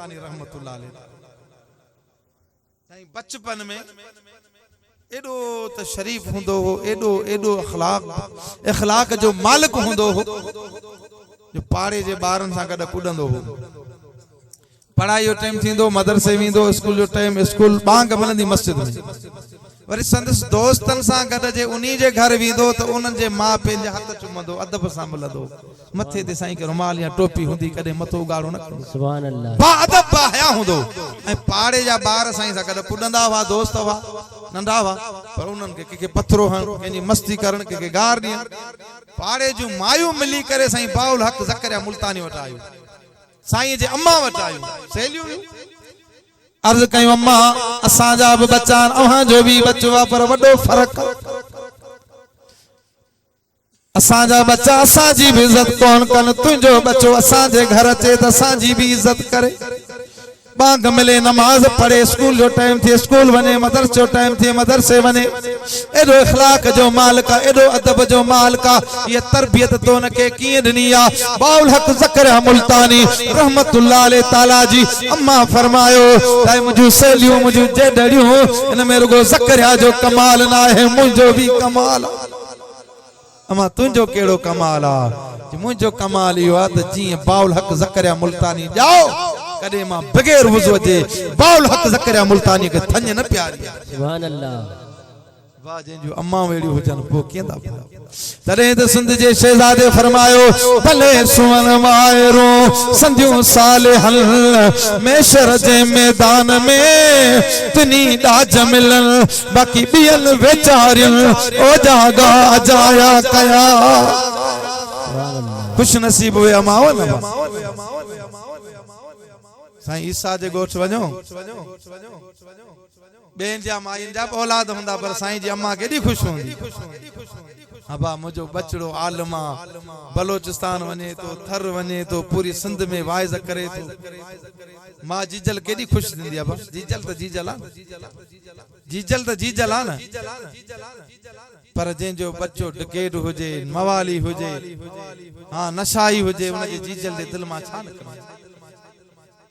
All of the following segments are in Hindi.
मुल्तानी रहमतुल्लाह अलैह साईं बचपन में एडो त शरीफ हुंदो हो, एडो एडो इखलाक जो मालिक हुंदो हो जो पाड़े जे ॿारनि सां गॾु कुॾंदो हो। पढ़ाई जो टाइम थींदो मदरसे वेंदो, स्कूल जो टाइम स्कूल, बांग मिलंदी मस्जिद में, वरी संदस दोस्तन सां गॾु जे उन्हीं जे घर वेंदो त उन्हनि जे मां पंहिंजे हथ चुमंदो, अदब सां मिलंदो, मथे ते साईं के रुमाल या टोपी हूंदी, कॾहिं मथो उगाड़ो न कंदो, सुभान अल्लाह, बा अदब बा हया हूंदो। ऐं पाड़े जा ॿार साईं सां गॾु कुॾंदा हुआ, दोस्त हुआ, नंढा हुआ, पर उन्हनि खे कंहिंखे पथरो हण, कंहिंजी मस्ती करण, कंहिंखे गार ॾियण। पाड़े जूं मायूं मिली करे साईं बाउल हक ज़करिया मुल्तानी वटि आयूं, साईं जे अम्मा वटि आयूं, सहेलियूं अर्ज कयूं, अम्मा असांजा बि बच्चा अव्हां जो भी बच्चो आहे, पर वॾो फ़र्क़ु, असांजा बच्चा असांजी भी इज्जत कोन कनि, तुंहिंजो बच्चो असांजे घर अचे त असांजी भी इज्जत करे, बांग मिले नमाज पढ़े, स्कूल जो टाइम थे स्कूल वने, मदरसे जो टाइम थे मदरसे वने। एडो इखलाक जो मालिक, एडो अदब जो मालिक, ये तरबियत तो न के किए दुनिया। बाउल हक ज़करिया मुल्तानी रहमतुल्लाह अलैह ताला जी अम्मा फरमायो, ताई मुझू सेलियो मुझू जेडड़ियो, इन में रुगो ज़करिया जो कमाल ना है, मुझो भी कमाल। अम्मा तुझो केड़ो कमाल आ, मुझो कमाल यो आ त जी बाउल हक ज़करिया मुल्तानी जाओ कदे मां बगैर वुज़ू जे बाउल हक ज़करिया मुल्तानी के थन न प्यारी, सुभान अल्लाह। वाह जो अम्मा वेड़ी हुजन पो केंदा तरे त सिंध जे शहजादे फरमायो, भले सुवन मायरो संधियो सालिहल मेशर जे मैदान में तनी दाज मिलन, बाकी बियल वेचारियन ओ जागा जाया कया, खुश नसीब हुए अमाओ न साईं ईसा जे गोठ वञो, बेन जा माइन जा औलाद हुंदा, पर साईं जी अम्मा केडी खुश हुंदी। अबा मुझो बचड़ो आलमा बलोचिस्तान वने तो, थर वने तो, पूरी सिंध में वाइज करे तो, मां जीजल केडी खुश थींदी। अबा जीजल त जीजल आ, जीजल त जीजल आ न, पर जंहिंजो बच्चो डिकेड हुजे, मवाली हुजे, हाँ नशाई हुजे, उनके जीजल दे दिल मां छा न करे।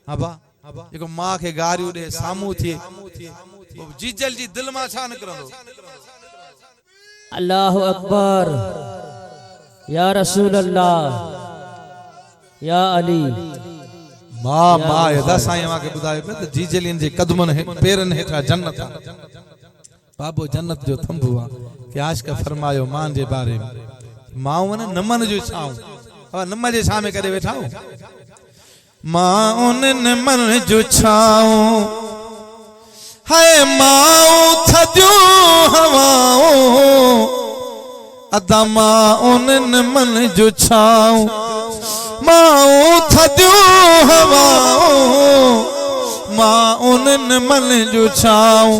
अबा जेको मां के गारियूं दे सामू थिए, जीजल जी दिल मां छा न करंदो। अल्लाहु अकबर, या रसूल अल्लाह, या अली। मां मां यदा साईं मां के बुधायो पे त जीजलिन जे कदमन है पेरन हेठा जन्नत आ, बाबो जन्नत जो थंबू आ कि आशिक फरमायो मां जे बारे में, मां वन नमन जो छाऊं, अब नम जे छा में करे वेठा हो, मां उन नमन जो छाऊं है, मां थदियो हवाऊं अदा, मां उन नमन जो छाऊं, मां थदियो हवाऊं, मां उन नमन जो छाऊं,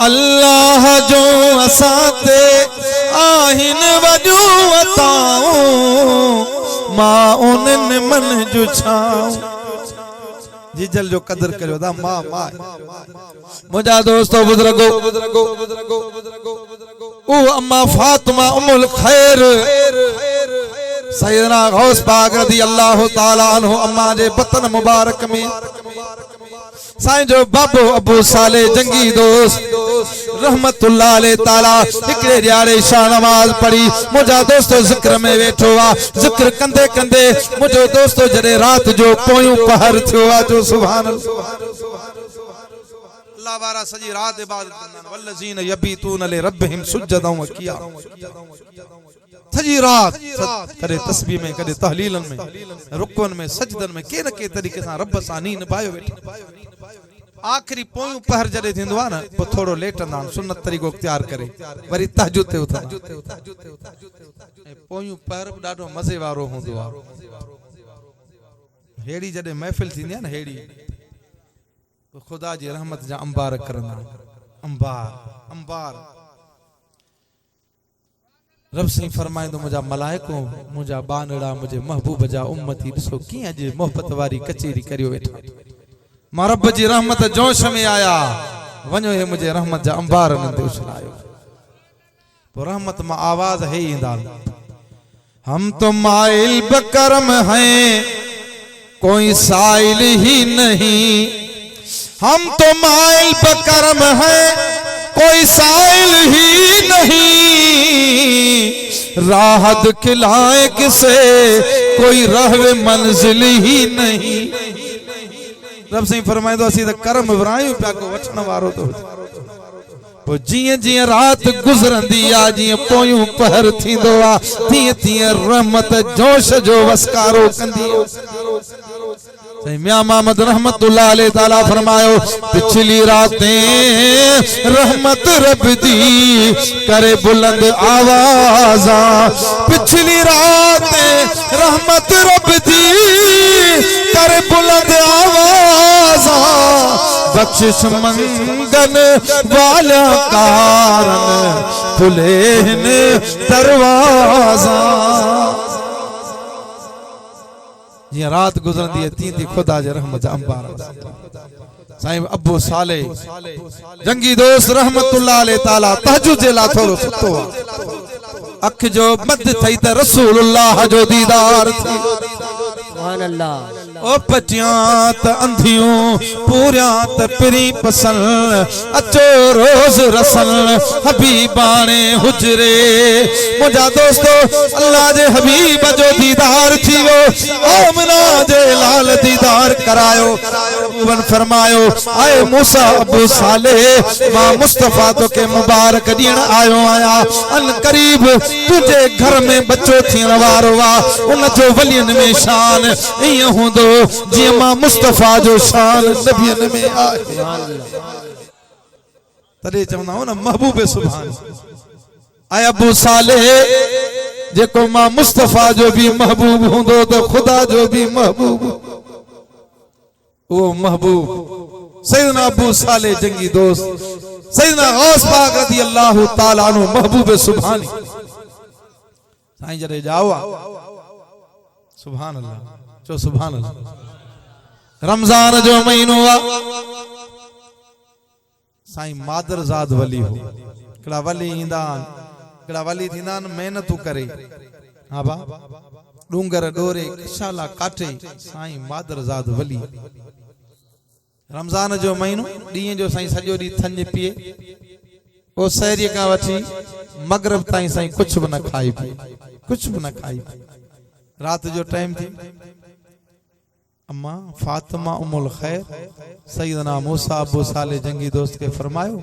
अल्लाह जो असाते आहिन वजू अताऊं, मां उन मन जो छाऊं। जीजल जो कदर करो दा मां मां। मुझा दोस्तों बुजुर्गो ओ अम्मा फातिमा उम्मुल खैर सैयदना गौस पाक रज़ी अल्लाह ताला अन्हु अम्मा जे बतन मुबारक में साईं जो बाबो अबू साले जंगी दोस्त रहमतुल्लाह अलैह ताला हिकड़े ॾियारे शाह नमाज पढ़ी, मुझा दोस्तों जिक्र में वेठो आ, जिक्र कंदे कंदे मुझो दोस्तों जड़े रात जो पोयूं पहर थियो आ, जो सुभान अल्लाह वारा सजी रात इबादत कंदा वल्लज़ीन यबीतून लिरब्बिहिम सुज्जदन व क़ियाम, सजी रात करे तस्बीह में, करे तहलीलन में, रुकन में, सजदन में, के न के तरीके सां रब सां नी निभायो वेठो। आखिरी पोयूं पहर जड़े थींदो आ न, पो थोड़ो लेटंदा, सुन्नत तरीको इख्तियार करे वरी तहज्जुद ते उथंदा। पोयूं पहर बि ॾाढो मज़े वारो हूंदो आ। हेड़ी जड़े महफिल थींदी आ न, हेड़ी तो खुदा जी रहमत जा अंबार करंदा, अंबार अंबार। रब साईं फरमाइंदो, मुझा मलाइको, मुझा बानड़ा, मुझे महबूब जा उम्मती, ॾिसो कीअं अॼु मोहब्बत वारी कचेरी करियो वेठा। मां रब जी रहमत जोश में आया, वञो हे मुझे रहमत जा अंबार नंदे उछलायो, तो रहमत मां आवाज है ईंदा, हम तो माइल बकरम हैं कोई साइल ही नहीं। हम तो माइल बकरम है, कोई साइल ही नहीं। राहत खिलाए किसे, कोई रहवे मंजिल ही नहीं। रब से फरमाए तो असी तो कर्म विरायूं पिया को वचन वारो तो पोइ जीअं जीअं रात गुज़रंदी आ, जीअं पोयूं पहर थींदो आ, तीअं तीअं रहमत जोश जो वसकारो कंदी। मियां मोहम्मद रहमतुल्लाह अलैहि ताला फरमायो, पिछली रातें रहमत रब दी करे बुलंद आवाज़ा। पिछली रातें रहमत रब दी करे बुलंद आवाज़ा। बख्शिश मंगन वाला कारण खुले ने दरवाजा। जियां रात गुजरंदी है तीं ती खुदा जे रहमत जा अंबार। साईं अबू साले जंगी दोस्त रहमतुल्लाह अलैहि ताला तहज्जुद जे ला थोरो सुतो आ। अख जो मद थई त रसूलुल्लाह जो दीदार थी। सुभान अल्लाह। ओ पटियां त अंधियूं पूरियां त पिरी पसंद। अचो रोज रसल हबीबाने हुजरे। मुझा दोस्तो अल्लाह जे हबीब जो दीदार थी वो आमना जे लाल दीदार करायो। वन फरमायो, आए मूसा अबू साले मां मुस्तफा तो के मुबारक दीन आयो आया। अन करीब तुझे घर में बच्चो थियण वारो आ। उन जो वलियन में शान इं हुंदो जी मां मुस्तफा जो शान नबियन में आए। तदे चवंदा हो न महबूब सुभान। आए अबू साले जेको मां मुस्तफा जो भी महबूब हुंदो तो खुदा जो भी महबूब। वो महबूब सैयदना अबू साले जंगी दोस्त सैयदना गौस पाक रज़ी अल्लाह ताला अन्हु महबूब सुभानी। साईं जरे जाओ सुभान अल्लाह चो सुभान अल्लाह। रमजान जो महीनो आ। साईं मादरजाद वली हो। कड़ा वली इंदा कड़ा वली थींदा मेहनत करे। हां बा डूंगर डोरे कशाला काटे। साईं मादरजाद वली। रमजान जो महीनो ॾींहं जो साईं सॼो ॾींहुं थञ पिए। ओ सहरी खां वठी मगरिब ताईं साईं कुछ भी न खाई पी। कुछ भी न खाई पी। रात जो टाइम थी अम्मा फातिमा उम्मुल खैर सैयदना मूसा अबू साले जंगी दोस्त के फरमायो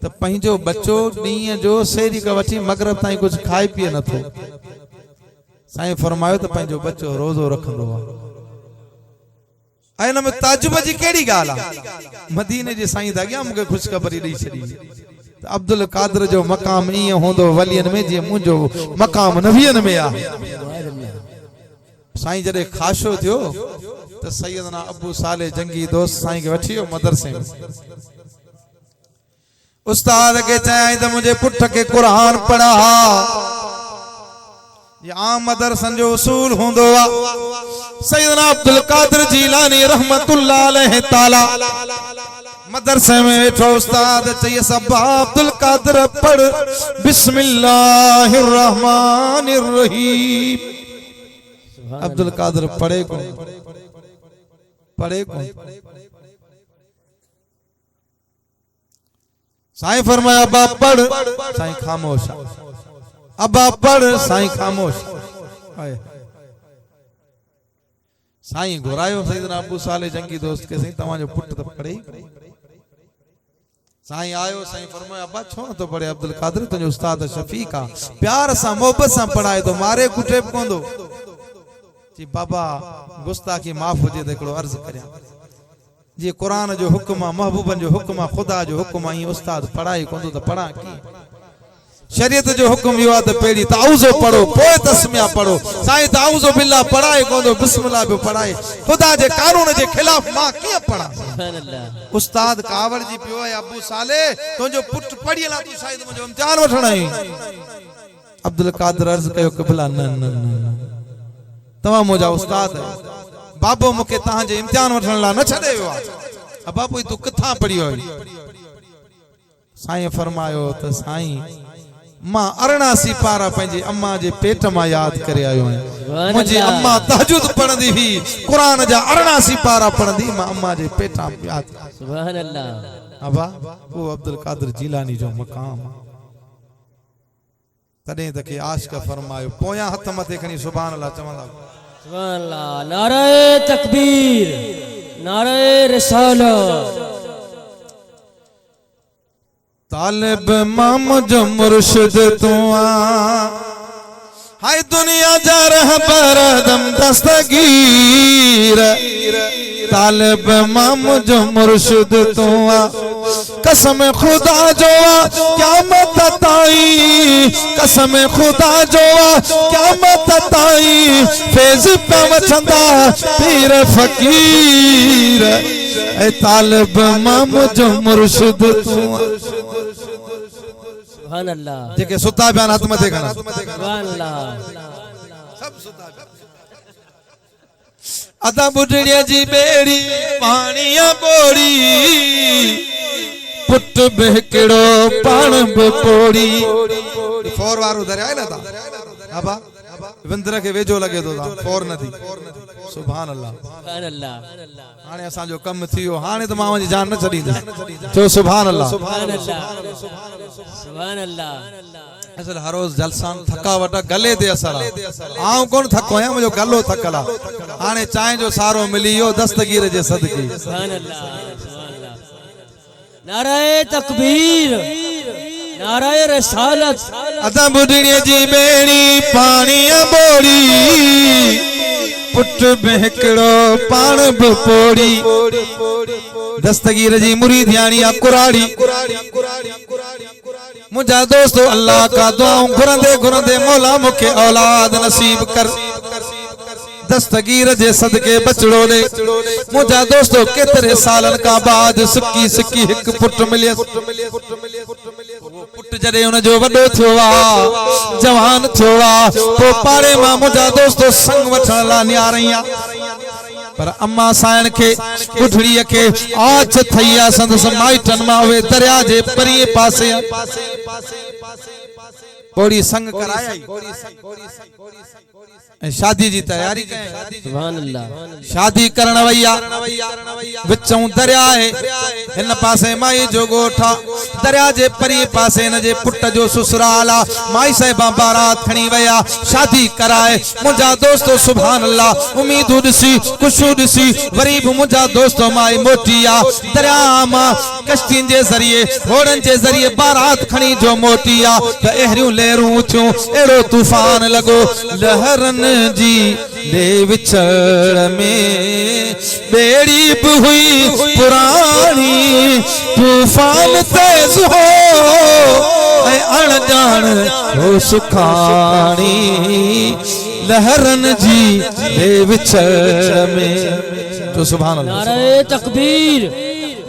तो पंहिंजो बच्चो ॾींहं जो सहरी खां वठी मगरिब ताईं कुछ खाए पिए नथो। साईं फरमायो तो पंहिंजो बच्चो रोज़ो रखंदो आहे। ऐं में ताजुब जी केड़ी गाल आ। मदीने जे साईं दा अॻियां मूंखे ख़ुशख़बरी ॾेई छॾी। अब्दुल कादर जो मकाम ईअं हूंदो वलियन में जीअं मुंहिंजो मकाम नबियन में आहे। साईं जॾहिं खाशो थियो तो सैयदना अबू साले जंगी दोस्त साईं के वठी वियो मदरसे में। उस्ताद के चयाई तो मुझे पुट के कुरान पढ़ा। ये आम मदरसन जो उसूल हुंदो आ। सैयदना अब्दुल कादिर जीलानी रहमतुल्लाह अलैहि ताला मदरसे में बैठो। उस्ताद चाहिए सब अब्दुल कादिर पढ़ बिस्मिल्लाहिर रहमानिर रहीम। अब्दुल कादिर पढ़े को साईं फरमाया अब्बा पढ़। साईं खामोश। अब्बा पढ़। साईं खामोश। साईं घुरायो सैयदना अबू साले जंगी दोस्त के साईं तव्हांजो पुट तो पढ़े। साईं आयो। साईं फरमाया अब्बा छो न तो पढ़े। अब्दुल कादिर तुझो उस्ताद शफीक आ। प्यार सां मोहब्बत सां पढ़ाए तो मारे कुटे कोंदो। जी बाबा गुस्ताखी माफ हो जे देखड़ो अर्ज करया। जी कुरान जो हुक्म महबूबन जो हुक्म खुदा जो हुक्म ही उस्ताद पढ़ाई कोंदो तो पढ़ा की। शरीयत जो हुक्म यो त पेड़ी ताऊज़ो पढ़ो पोए तस्मिया पढ़ो। साईं ताऊज़ो बिल्ला पढ़ाए कोंदो बिस्मिल्लाह भी पढ़ाए। खुदा जे कानून जे खिलाफ मां किया पढ़ा। सुभान अल्लाह। उस्ताद कावड़ जी पियो है अबू साले तुझो पुट पढ़ियला तू शायद मुझो इम्तिहान वठण आई। अब्दुल कादिर अर्ज कयो कि भला न न न तमाम मुझा उस्ताद बाबो मुके तहां जे इम्तिहान वठण ला न छडे वियो आ। बाबू तू किथा पढ़ियो। साईं फरमायो त साईं मां 84 पारा पंहिंजी अम्मा जे पेट मां याद करे आयो आहियां। मुंहिंजी अम्मा तहजुद पढ़ंदी हुई, क़ुरान जा 84 पारा पढ़ंदी, मां अम्मा जे पेटां याद। सुभान अल्लाह। अबा वो अब्दुल कादिर जीलानी जो मकाम तॾहिं त के आशिक़ फरमायो पोयां हथ मथे खणी सुभान अल्लाह चवंदा। सुभान अल्लाह। नारे तकबीर, नारे रिसालत। तालिब माम जो मुर्शिद तू आ, हाय दुनिया जा रहबर दम दस्तगीर। तालिब माम जो मुर्शिद तू आ, कसम खुदा जो आ क़यामत ताई, कसम खुदा जो आ क़यामत ताई, फैज़ पे वचंदा पीर फकीर। ऐ तालिब माम जो मुर्शिद तू आ। सुभान अल्लाह। जेके सुता पिया हथ मथे खणा। सुभान अल्लाह। सब सुता पिया। अदा बुढ़ड़िया जी बेड़ी पाणीअ बोड़ी, पुट बेकड़ो पाण बोड़ी। फोर वारो दरिया है ना ता अबा विंदर के वेझो लगे तो ता फोर न थी। सुभान अल्लाह। सुभान अल्लाह। हाने असा जो कम थियो, हाने तो मां जी जान न छडींदा। चो सुभान अल्लाह। सुभान अल्लाह। सुभान अल्लाह। असल हर रोज जलसान थकावट गले ते असर आऊं कोन थको आहियां, मुंहिंजो गलो थकल आहे। हाणे चांहि जो सारो मिली वियो दस्तगीर जे सदके। सुभान अल्लाह। सुभान अल्लाह। नारे तकबीर, नारे रिसालत। अदा बुढ़ड़ीअ जी बेड़ी पाणीअ बोड़ी, पुट बेकड़ो पाण बोड़ी। दस्तगीर जी मुरीदियाणी आ कुराड़ी। मुझा दोस्तों अल्लाह का दुआऊं घुरंदे घुरंदे मौला मुखे औलाद नसीब कर। दस्तगीर जे सदके बचड़ो दे। मुझा दोस्तों केतरे सालन का बाद सिक्की सिक्की हिक पुट मिलियस। पुट जडे उन जो वडो थियो आ, जवान थियो आ, तो पाड़े मां मुझा दोस्तों संग वठण ला नियारैया। पर अम्मा सायण के बुढ़ड़ीअ के आछ थई आ संदस माइटन मां वे दरिया जे परीए पासे थोड़ी संग कराया शादी जी तैयारी कई। सुभान अल्लाह। शादी करण वैया विचों दरिया है, इन पासे माई जो गोठा, दरिया जे परी पासे इन जे पुट जो ससुराल आ। माई साहिबा बारात खणी वया, शादी कराए। मुंजा दोस्तों सुभान अल्लाह उम्मीदू दिसी खुशू दिसी वरी भी मुंजा दोस्तों माई मोटी आ। दरिया मां कश्तिन जे जरिए घोड़न जे जरिए बारात खणी जो मोटी आ त एहरियूं लहरूं उथियूं, एड़ो तूफान लगो लहरन जी दे विछड़ में। बेड़ी भी हुई पुरानी, तूफान तेज हो अनजान हो सुखानी, लहरन जी दे विछड़ में। तो सुभान अल्लाह। नारे तकबीर,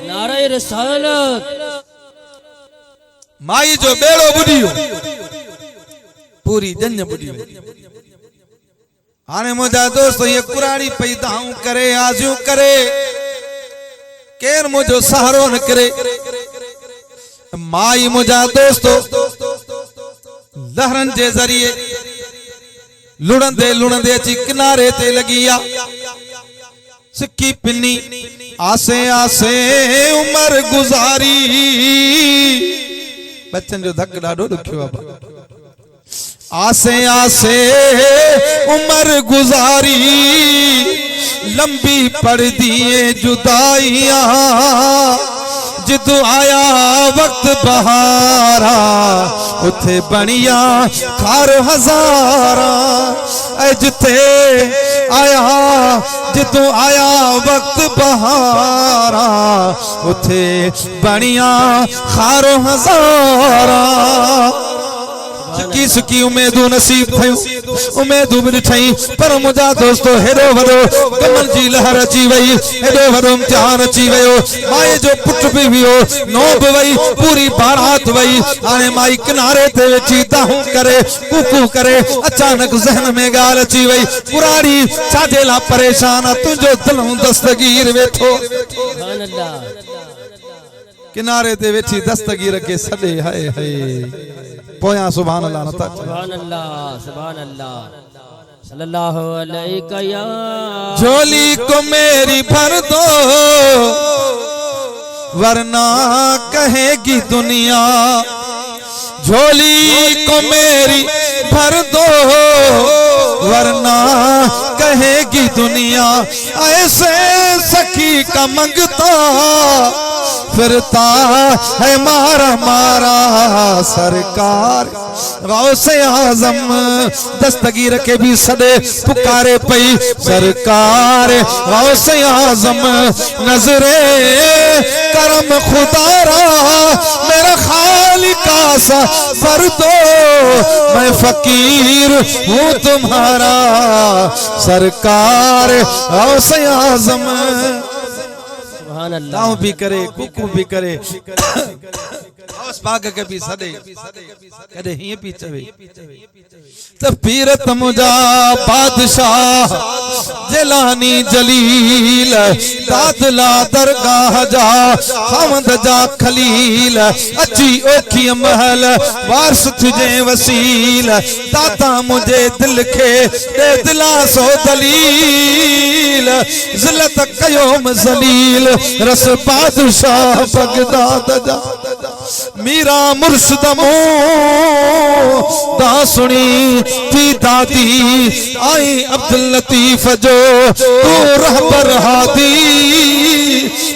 नारे रिसालत। माई जो बेड़ो बुढ़ियो पूरी जंज बुढ़ी। हाने मुझा दोस्तों ये कुराड़ी पैदाऊं करे आजू करे, केर मुझो सहारो न करे। माई मुझा दोस्तों लहरन जे जरिए लुड़ंदे लुड़ंदे अची किनारे ते लगी आ। सिक्की पिनी आसे आसे उमर गुजारी। बच्चन जो धक ॾाढो ॾुखियो आहे। आसे आसे उमर गुजारी, लंबी पड़ दिए जुदाइयां, जिदू आया वक्त बहारा, उथे बनिया खार हजारा। जिथे आया जिदू आया वक्त बहारा, उथे बनिया खार हजारा। सुकी सुकी उम्मीदू नसीब थयूं, उम्मीदू भी ॾिठई, पर मुंहिंजा दोस्तों हेॾो वॾो गमन जी लहर अची वई, हेॾो वॾो इम्तिहान अची वियो। माई जो पुट भी वियो, नौ भी वई, पूरी बारात वई। हाणे माई किनारे ते वेठी दाहूं करे कूकू करे, अचानक ज़हन में ॻाल्हि अची वई, कुराड़ी छाजे लाइ परेशान आहे, तुंहिंजो दिलों दस्तगीर वेठो। सुभान अल्लाह। किनारे ते वेठी दस्तगीर के सॾे हाय हाय पोया सुभान अल्लाह नथा चवनि। सुभान अल्लाह सल्लल्लाहु अलैहि या झोली को मेरी भर दो वरना कहेगी दुनिया, झोली को मेरी भर दो वरना कहेगी दुनिया, ऐसे सखी का मंगता फिरता है मारा मारा सरकार। गौसे आजम दस्तगीर के भी सदे पुकारे पई सरकार। गौसे आजम नजरे करम खुदारा मेरा खालिका सा भर दो, मैं फकीर हूँ तुम्हारा सरकार। गौसे आजम ताऊ भी करे कुकू भी करे उस पाग के भी सदे कदे ही भी चवे त पीरत मुजा बादशाह जलानी जलील दादला दरगाह जा हमद जा खलील अच्छी ओखी महल वारस तुझे वसील दाता मुझे दिल के दे दिला सो दलील जिल्लत कयोम जलील रस बादशाह बगदाद जा मीरा मुर्शद दा सुनी थी दादी आई अब्दुल लतीफ जो तू रहबर हादी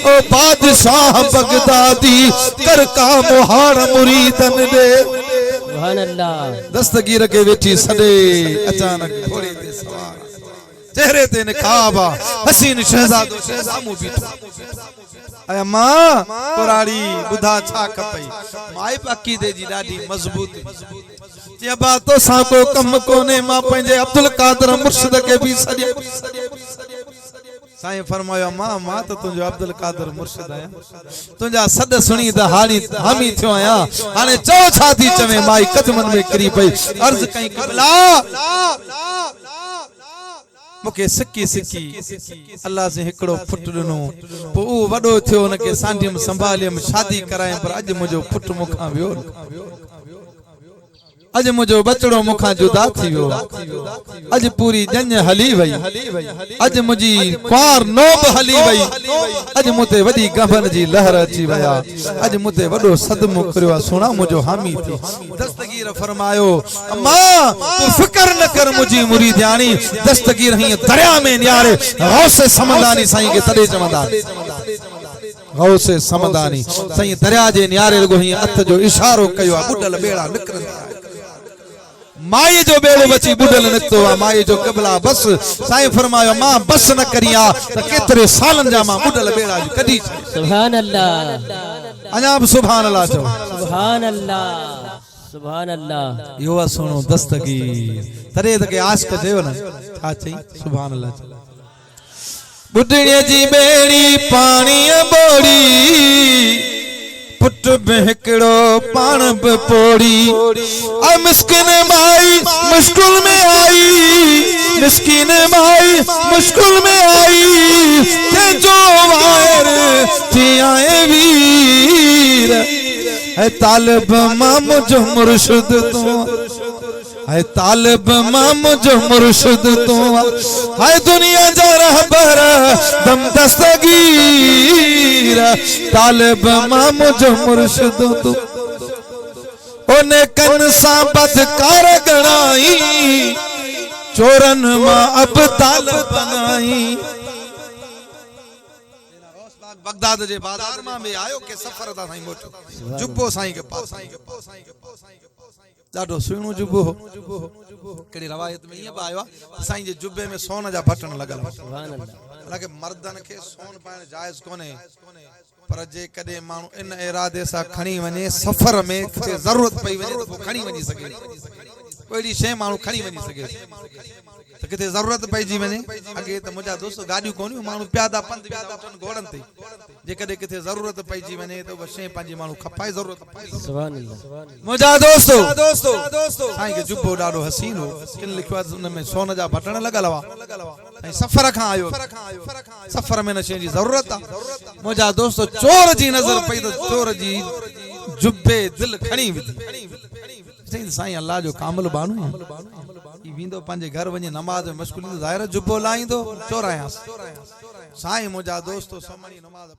ओ बादशाह बगदादी कर का मुहार मुरीदन दे। सुभान अल्लाह दस्तगीर के वेठी सदे अचानक थोड़ी दे सवार चेहरे ते नकाब हसीन शहजादो सामू बीठो अया मां कोराड़ी बुधा छा खपई माई पाकी दे जी डाडी मजबूत जे बा तो सा को कम कोने मां पंजे अब्दुल कादर मुर्शिद के भी सजे साईं फरमायो मां मां तो तुझो अब्दुल कादर मुर्शिद आया तुझा सद सुनी त हानी हामी थियो आया हाने चो छा थी चवे माई कदमन में किरी पई अर्ज कई कबला मुके सिक्की सिक्की अल्लाह से हिकड़ो फुट दिनो पो वडो थियो उनके सांडियम संभालियम शादी कराए पर अज मुजो फुट मुखा वियो अज मुजो बचड़ो मुखा जुदा थी वियो अज पूरी जंज हली वई अज मुजी क्वार नोब हली वई अज मुते वडी गभन जी लहर अची वया अज मुते वडो सदमो करयो सुना मुजो हामी थी। दस्तगीर फरमायो अम्मा तू फिकर न कर मुजी मुरीदानी दस्तगीर ही दरिया में न्यारे गौसे समदानी साईं के तड़े चमदा गौसे समदानी साईं दरिया जे न्यारे लगो ही हथ जो इशारो कयो बुडल बेड़ा निकरन माई जो बेड़ो बची बुडल निकतो माई जो कबला बस साईं फरमायो मां बस न करिया त केतरे सालन जा मां बुडल बेड़ा कदी। सुभान अल्लाह अना सुभान अल्लाह चो सुभान अल्लाह सुभान अल्लाह यो सुनो दस्तगीर तरे तके आशिक देव न छा चई सुभान अल्लाह बुडड़े जी बेड़ी पानी बोड़ी पुट बेकड़ो पान पोड़ी आ मिस्किन माई मुश्किल में आई मिस्किन माई मुश्किल में आई ते जो वायर थी आए वीर है तालिब मां मुझो मुर्शिद तू है तालिब मां मुझो मुर्शिद तू है दुनिया जा रहबर दम दस्तगीर तालिब मां मुझो मुर्शिद तू ओने कन सा बदकार गणाई चोरन मां अब तालिब बनाई बगदाद जे बाजार मां में आयो के सफर दा साईं मोटो जुब्बो साईं के पास डाडो सुणो जुब्बो केड़ी रवायत में ये आयो साईं जे जुब्बे में सोन जा बटन लगल सुभान अल्लाह हालांकि मर्दन के सोन पाण जायज कोने पर जे कदे मानु इन इरादे सा खणी वने सफर में किथे जरूरत पई वने तो खणी वनी सके कोई शे मानु खणी वनी सके तो किथे जरूरत पई जी वने अगे तो मुजा दोस्त गाडियो कोनी मानु प्यादा पंध प्यादा अपन घोड़न ते जे कदे किथे जरूरत पई जी वने तो शे पांजी मानु खपाए जरूरत पई सुभान अल्लाह मुजा दोस्तों साईं के जुब्बो डाडो हसीन हो किन लिखवा उन में सोन जा बटन लगल वा साईं सफर खां आयो सफर में न शे जी जरूरत आ मुजा दोस्तों चोर जी नजर पई तो चोर जी जुब्बे दिल खणी विधी चई साईं अल्लाह जो कामिल बानू ई विंदो पंहिंजे घर वञी नमाज में मशगूल ज़ाहिर जुबो लाईंदो चोरायांस साईं मुंहिंजा दोस्तो समणी नमाज